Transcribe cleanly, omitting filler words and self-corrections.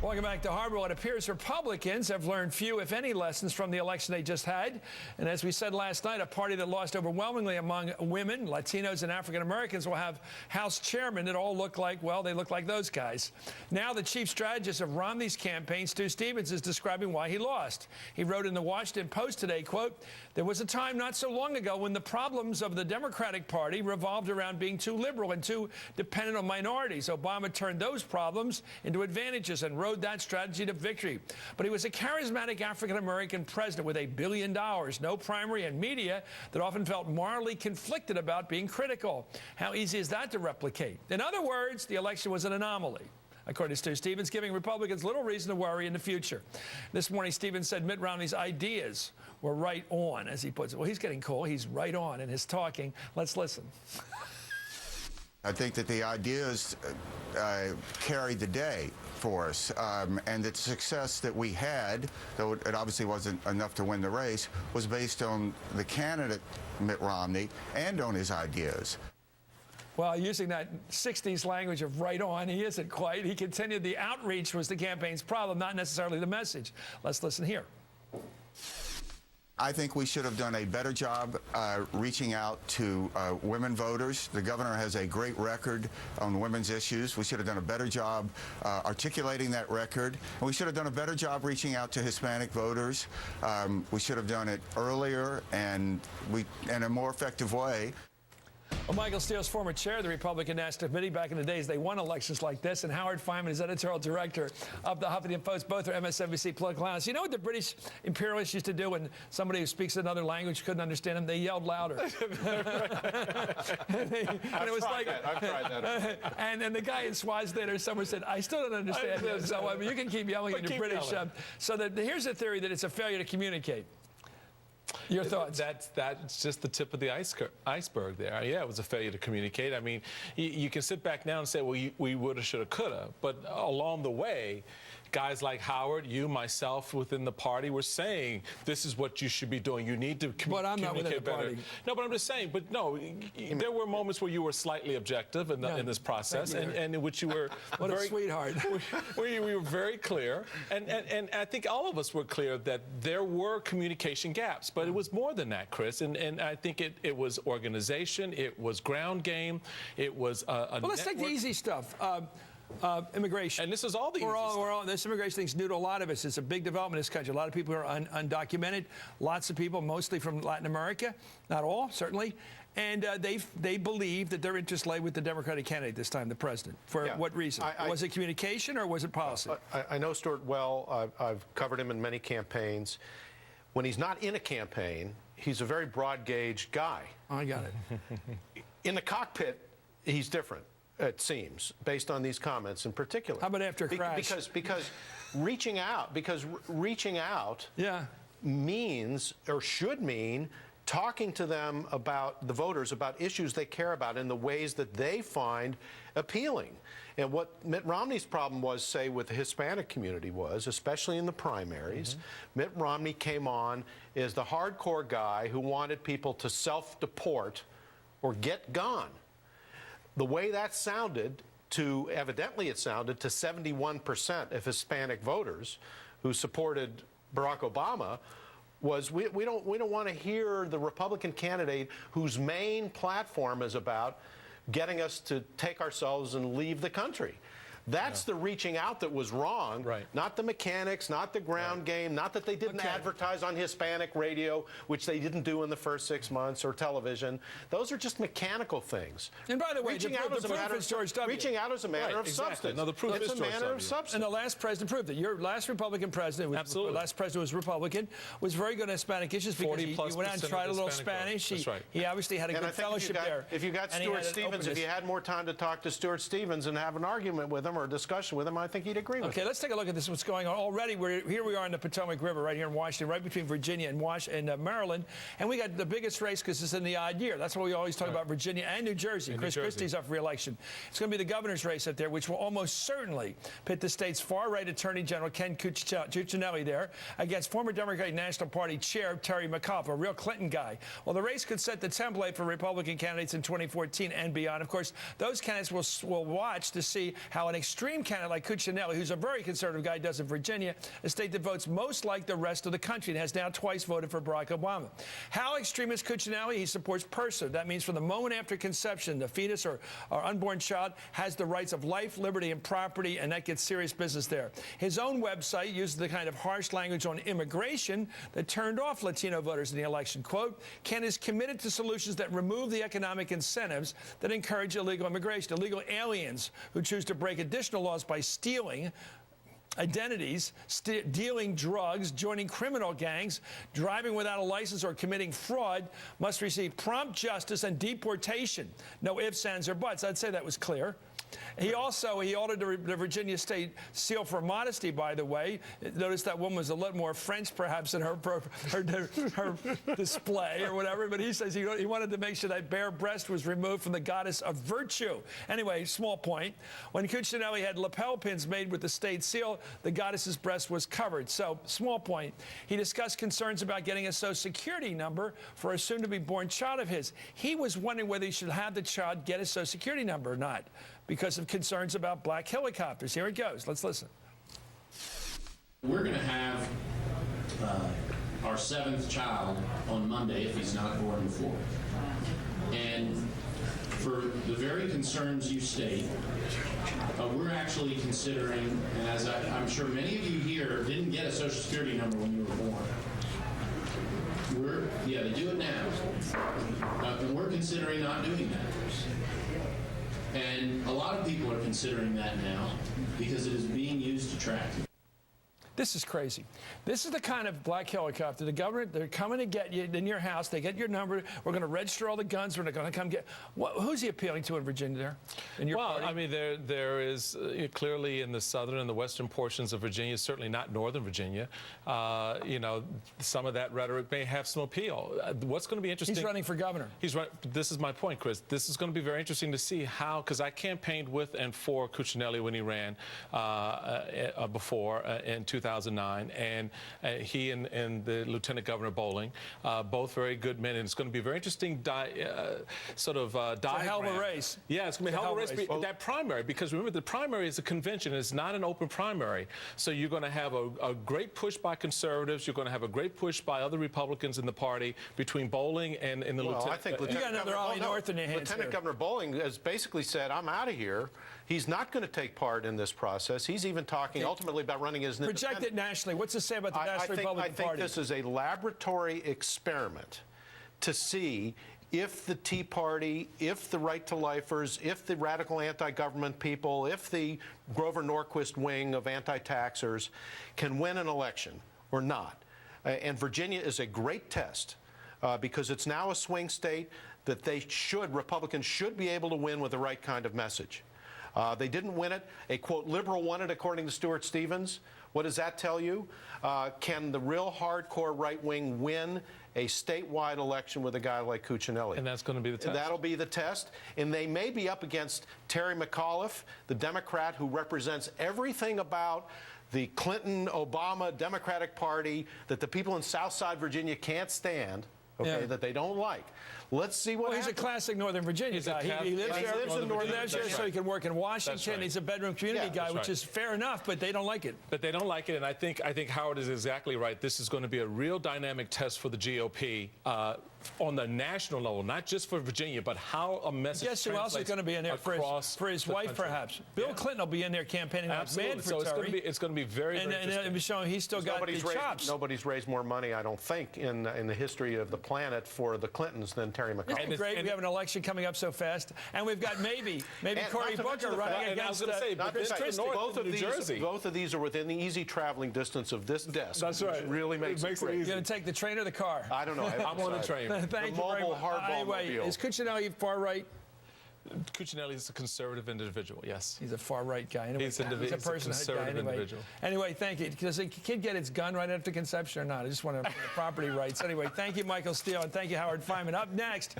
Welcome back to Hardball. It appears Republicans have learned few, if any, lessons from the election they just had. And as we said last night, a party that lost overwhelmingly among women, Latinos, and African Americans will have House chairmen that all look like, well, they look like those guys. Now the chief strategist of Romney's campaign, Stu Stevens, is describing why he lost. He wrote in the Washington Post today, quote, "There was a time not so long ago when the problems of the Democratic Party revolved around being too liberal and too dependent on minorities. Obama turned those problems into advantages and rode that strategy to victory. But he was a charismatic African-American president with $1 billion, no primary, and media that often felt morally conflicted about being critical. How easy is that to replicate? In other words, the election was an anomaly." According to Stu Stevens, giving Republicans little reason to worry in the future. This morning, Stevens said Mitt Romney's ideas were right on, as he puts it. Well, he's getting cool. He's right on in his talking. Let's listen. I think that the ideas carried the day for us, and the success that we had, though it obviously wasn't enough to win the race, was based on the candidate, Mitt Romney, and on his ideas. Well, using that 60s language of right on, he isn't quite. He continued the outreach was the campaign's problem, not necessarily the message. Let's listen here. I think we should have done a better job reaching out to women voters. The governor has a great record on women's issues. We should have done a better job articulating that record. And we should have done a better job reaching out to Hispanic voters. We should have done it earlier and in a more effective way. Well, Michael Steele's former chair of the Republican National Committee. Back in the days, they won elections like this. And Howard Fineman is editorial director of the Huffington Post. Both are MSNBC political analysts. You know what the British imperialists used to do when somebody who speaks another language couldn't understand them? They yelled louder. I've tried that. And the guy in Swaziland or somewhere said, "I still don't understand you." So I mean, you can keep yelling in your British. Here's the theory that it's a failure to communicate. Your thoughts? That's just the tip of the iceberg there. Yeah, it was a failure to communicate. I mean, you can sit back now and say, well, we woulda, shoulda, coulda. But along the way, guys like Howard, you, myself, within the party were saying, this is what you should be doing. You need to But I'm not within the better. party. No, but I'm just saying, but no, there were moments where you were slightly objective in this process, and in which you were what a sweetheart. where you were very clear. And I think all of us were clear that there were communication gaps. But it was more than that, Chris. And I think it was organization, it was ground game, it was a Well, let's take the easy stuff. Immigration. And this is all the easy stuff. This immigration thing's new to a lot of us. It's a big development in this country. A lot of people are undocumented. Lots of people, mostly from Latin America. Not all, certainly. And they believe that their interests lay with the Democratic candidate this time, the president. For what reason? Was it communication or was it policy? I know Stuart well. I've covered him in many campaigns. When he's not in a campaign, he's a very broad-gauged guy. I got it. In the cockpit, he's different, it seems, based on these comments in particular. How about after a crash? Because reaching out means, or should mean, talking to them about the voters, about issues they care about in the ways that they find appealing. And what Mitt Romney's problem was, say, with the Hispanic community was, especially in the primaries, Mitt Romney came on as the hardcore guy who wanted people to self-deport or get gone. The way that sounded evidently it sounded to 71% of Hispanic voters who supported Barack Obama was we don't want to hear the Republican candidate whose main platform is about getting us to take ourselves and leave the country. That's the reaching out that was wrong, right. Not the mechanics, not the ground game, not that they didn't advertise on Hispanic radio, which they didn't do in the first 6 months, or television. Those are just mechanical things. And by the way, reaching out as a matter of substance. No, the proof is it's a matter of substance. And the last president proved it. Your last Republican president, Absolutely. last president was Republican, was very good on Hispanic issues because he went out and tried a little Spanish. That's right. He obviously had a good fellowship there. If you got Stuart Stevens, if you had more time to talk to Stuart Stevens and have an argument with him or a discussion with him, I think he'd agree with Okay, let's take a look at this. What's going on already? Here we are in the Potomac River, right here in Washington, right between Virginia and Maryland, and we got the biggest race because it's in the odd year. That's why we always talk about Virginia and New Jersey. Chris Christie's up for re-election. It's going to be the governor's race up there, which will almost certainly pit the state's far-right Attorney General Ken Cuccinelli there against former Democratic National Party Chair Terry McAuliffe, a real Clinton guy. Well, the race could set the template for Republican candidates in 2014 and beyond. Of course, those candidates will watch to see how an extreme candidate like Cuccinelli, who's a very conservative guy, does in Virginia, a state that votes most like the rest of the country and has now twice voted for Barack Obama. How extreme is Cuccinelli? He supports PERSA. That means from the moment after conception, the fetus or unborn child has the rights of life, liberty, and property, and that gets serious business there. His own website uses the kind of harsh language on immigration that turned off Latino voters in the election. Quote, Ken is committed to solutions that remove the economic incentives that encourage illegal immigration. Illegal aliens who choose to break additional laws by stealing identities, dealing drugs, joining criminal gangs, driving without a license, or committing fraud must receive prompt justice and deportation. No ifs, ands, or buts. I'd say that was clear. He ordered the Virginia State Seal for Modesty, by the way. Notice that woman was a little more French, perhaps, in her display or whatever, but he says he wanted to make sure that bare breast was removed from the goddess of virtue. Anyway, small point. When Cuccinelli had lapel pins made with the state seal, the goddess's breast was covered. So, small point. He discussed concerns about getting a Social Security number for a soon-to-be-born child of his. He was wondering whether he should have the child get a Social Security number or not, because of concerns about black helicopters. Here it goes. Let's listen. We're going to have our 7th child on Monday if he's not born before. And for the very concerns you state, we're actually considering, and as I'm sure many of you here didn't get a Social Security number when you were born. They do it now. And we're considering not doing that. And a lot of people are considering that now because it is being used to track. This is crazy. This is the kind of black helicopter. The government, they're coming to get you in your house. They get your number. We're going to register all the guns. We're going to come get. Who's he appealing to in Virginia there? In your party? I mean, there is clearly in the southern and the western portions of Virginia, certainly not northern Virginia. Some of that rhetoric may have some appeal. What's going to be interesting? He's running for governor. He's right. This is my point, Chris. This is going to be very interesting to see how, because I campaigned with and for Cuccinelli when he ran before in 2009, and he and the Lieutenant Governor Bowling, both very good men, and it's going to be a very interesting diagram. It's a hell of a race. Yeah, it's going to be a hell of a race. That primary, because remember, the primary is a convention. It's not an open primary. So you're going to have a great push by conservatives. You're going to have a great push by other Republicans in the party between Bowling and the Lieutenant. I think Lieutenant Governor Bowling has basically said, I'm out of here. He's not going to take part in this process. He's even talking ultimately about running as an independent. Project it nationally. What's it say about the National Republican Party? I think this is a laboratory experiment to see if the Tea Party, if the right-to-lifers, if the radical anti-government people, if the Grover Norquist wing of anti-taxers can win an election or not. And Virginia is a great test because it's now a swing state that Republicans should be able to win with the right kind of message. They didn't win it. A, quote, liberal won it, according to Stuart Stevens. What does that tell you? Can the real hardcore right wing win a statewide election with a guy like Cuccinelli? And that's going to be the test. That'll be the test. And they may be up against Terry McAuliffe, the Democrat who represents everything about the Clinton-Obama Democratic Party that the people in Southside Virginia can't stand, that they don't like. Let's see what happens. He's a classic Northern Virginia guy. He lives there so he can work in Washington. He's a bedroom community guy, which is fair enough, but they don't like it. But they don't like it, and I think Howard is exactly right. This is going to be a real dynamic test for the GOP on the national level, not just for Virginia, but how a message Guess who else is going to be in there for his wife, perhaps? Bill Clinton will be in there campaigning like mad for Terry. It's going to be very interesting. And it'll be showing he's still got the chops. Nobody's raised more money, I don't think, in the history of the planet for the Clintons than Terry McAuliffe. Isn't it great? We have an election coming up so fast, and we've got maybe Cory Booker running against Chris Christie. Both of these are within the easy traveling distance of this desk. That's right. Which really makes it easy. You're going to take the train or the car? I don't know. I'm on the train. Thank you very much. Anyway, is Cuccinelli far right? Cuccinelli is a conservative individual, yes. He's a far right guy. Anyway, he's a conservative individual. Anyway, thank you. Does the kid get its gun right after conception or not? I just want to property rights. Anyway, thank you, Michael Steele, and thank you, Howard Fineman. Up next.